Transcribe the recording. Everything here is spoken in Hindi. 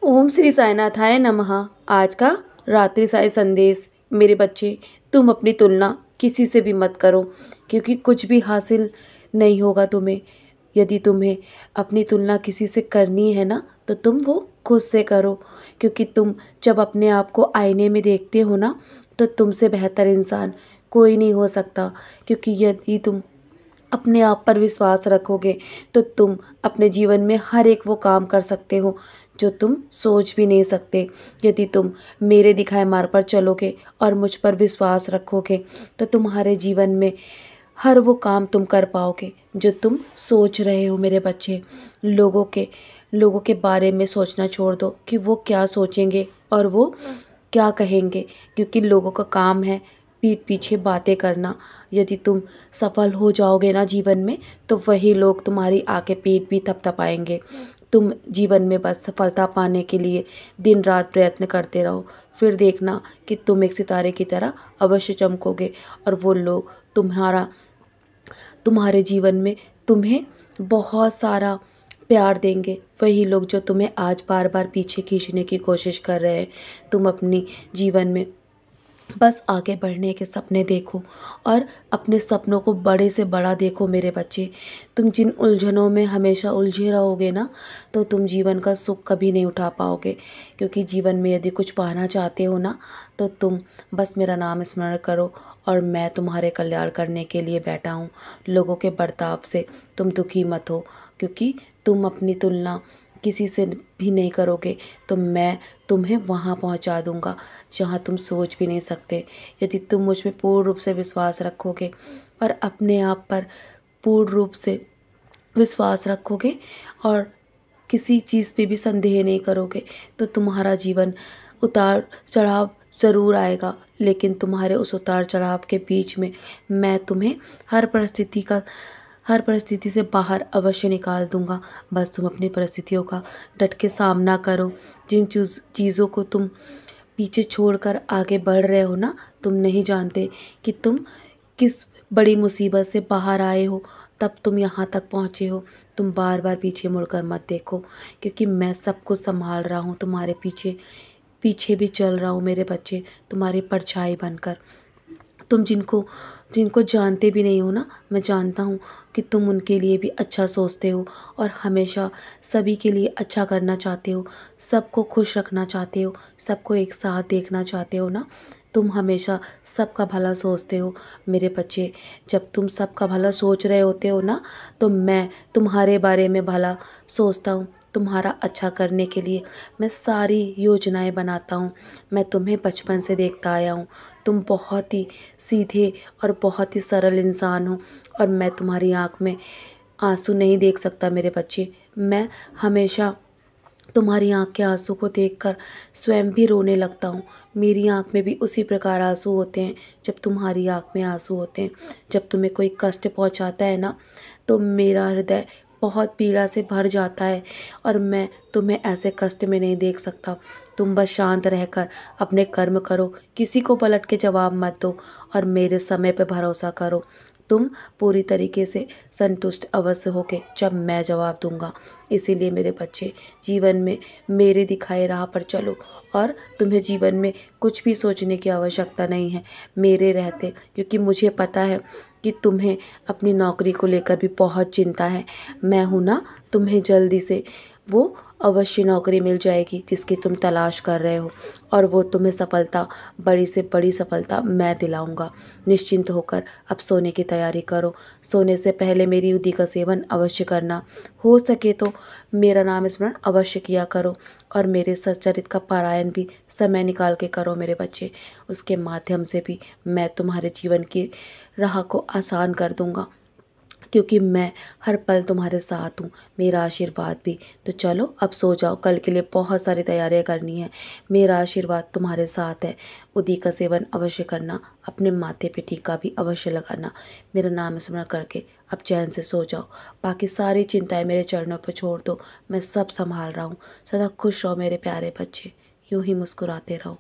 ओम श्री साईनाथाय नमः। आज का रात्रि साई संदेश। मेरे बच्चे, तुम अपनी तुलना किसी से भी मत करो, क्योंकि कुछ भी हासिल नहीं होगा तुम्हें। यदि तुम्हें अपनी तुलना किसी से करनी है ना, तो तुम वो खुद से करो, क्योंकि तुम जब अपने आप को आईने में देखते हो ना, तो तुमसे बेहतर इंसान कोई नहीं हो सकता। क्योंकि यदि तुम अपने आप पर विश्वास रखोगे तो तुम अपने जीवन में हर एक वो काम कर सकते हो जो तुम सोच भी नहीं सकते। यदि तुम मेरे दिखाए मार्ग पर चलोगे और मुझ पर विश्वास रखोगे तो तुम्हारे जीवन में हर वो काम तुम कर पाओगे जो तुम सोच रहे हो। मेरे बच्चे, लोगों के बारे में सोचना छोड़ दो कि वो क्या सोचेंगे और वो क्या कहेंगे, क्योंकि लोगों का काम है पीठ पीछे बातें करना। यदि तुम सफल हो जाओगे ना जीवन में, तो वही लोग तुम्हारी आगे पीठ भी थपथपाएंगे। तुम जीवन में बस सफलता पाने के लिए दिन रात प्रयत्न करते रहो, फिर देखना कि तुम एक सितारे की तरह अवश्य चमकोगे और वो लोग तुम्हारे जीवन में तुम्हें बहुत सारा प्यार देंगे। वही लोग जो तुम्हें आज बार बार पीछे खींचने की कोशिश कर रहे हैं। तुम अपनी जीवन में बस आगे बढ़ने के सपने देखो और अपने सपनों को बड़े से बड़ा देखो। मेरे बच्चे, तुम जिन उलझनों में हमेशा उलझे रहोगे ना, तो तुम जीवन का सुख कभी नहीं उठा पाओगे। क्योंकि जीवन में यदि कुछ पाना चाहते हो ना, तो तुम बस मेरा नाम स्मरण करो और मैं तुम्हारे कल्याण करने के लिए बैठा हूँ। लोगों के बर्ताव से तुम दुखी मत हो, क्योंकि तुम अपनी तुलना किसी से भी नहीं करोगे तो मैं तुम्हें वहाँ पहुँचा दूँगा जहाँ तुम सोच भी नहीं सकते। यदि तुम मुझ में पूर्ण रूप से विश्वास रखोगे और अपने आप पर पूर्ण रूप से विश्वास रखोगे और किसी चीज़ पे भी संदेह नहीं करोगे, तो तुम्हारा जीवन उतार चढ़ाव ज़रूर आएगा, लेकिन तुम्हारे उस उतार चढ़ाव के बीच में मैं तुम्हें हर परिस्थिति से बाहर अवश्य निकाल दूंगा। बस तुम अपनी परिस्थितियों का डट के सामना करो। जिन चीज़ों को तुम पीछे छोड़कर आगे बढ़ रहे हो ना, तुम नहीं जानते कि तुम किस बड़ी मुसीबत से बाहर आए हो, तब तुम यहाँ तक पहुँचे हो। तुम बार बार पीछे मुड़कर मत देखो, क्योंकि मैं सब कुछ संभाल रहा हूँ तुम्हारे पीछे पीछे भी चल रहा हूँ। मेरे बच्चे, तुम्हारी परछाई बनकर। तुम जिनको जानते भी नहीं हो ना, मैं जानता हूँ कि तुम उनके लिए भी अच्छा सोचते हो और हमेशा सभी के लिए अच्छा करना चाहते हो, सबको खुश रखना चाहते हो, सबको एक साथ देखना चाहते हो ना। तुम हमेशा सबका भला सोचते हो। मेरे बच्चे, जब तुम सबका भला सोच रहे होते हो ना, तो मैं तुम्हारे बारे में भला सोचता हूँ। तुम्हारा अच्छा करने के लिए मैं सारी योजनाएं बनाता हूँ। मैं तुम्हें बचपन से देखता आया हूँ। तुम बहुत ही सीधे और बहुत ही सरल इंसान हो और मैं तुम्हारी आँख में आंसू नहीं देख सकता। मेरे बच्चे, मैं हमेशा तुम्हारी आँख के आंसू को देखकर स्वयं भी रोने लगता हूँ। मेरी आँख में भी उसी प्रकार आंसू होते हैं जब तुम्हारी आँख में आंसू होते हैं। जब तुम्हें कोई कष्ट पहुँचाता है ना, तो मेरा हृदय बहुत पीड़ा से भर जाता है और मैं तुम्हें ऐसे कष्ट में नहीं देख सकता। तुम बस शांत रहकर अपने कर्म करो, किसी को पलट के जवाब मत दो और मेरे समय पे भरोसा करो। तुम पूरी तरीके से संतुष्ट अवश्य होगे जब मैं जवाब दूंगा। इसीलिए मेरे बच्चे, जीवन में मेरे दिखाए राह पर चलो और तुम्हें जीवन में कुछ भी सोचने की आवश्यकता नहीं है मेरे रहते, क्योंकि मुझे पता है कि तुम्हें अपनी नौकरी को लेकर भी बहुत चिंता है। मैं हूँ ना, तुम्हें जल्दी से वो अवश्य नौकरी मिल जाएगी जिसकी तुम तलाश कर रहे हो और वो तुम्हें सफलता, बड़ी से बड़ी सफलता मैं दिलाऊंगा। निश्चिंत होकर अब सोने की तैयारी करो। सोने से पहले मेरी उदी का सेवन अवश्य करना। हो सके तो मेरा नाम स्मरण अवश्य किया करो और मेरे सच्चरित का पारायण भी समय निकाल के करो मेरे बच्चे। उसके माध्यम से भी मैं तुम्हारे जीवन की राह को आसान कर दूंगा, क्योंकि मैं हर पल तुम्हारे साथ हूँ। मेरा आशीर्वाद भी। तो चलो अब सो जाओ, कल के लिए बहुत सारी तैयारियां करनी है। मेरा आशीर्वाद तुम्हारे साथ है। उदी का सेवन अवश्य करना, अपने माथे पे टीका भी अवश्य लगाना। मेरा नाम स्मरण करके अब चैन से सो जाओ। बाकी सारी चिंताएं मेरे चरणों पर छोड़ दो, मैं सब संभाल रहा हूँ। सदा खुश रहो मेरे प्यारे बच्चे, यूं ही मुस्कुराते रहो।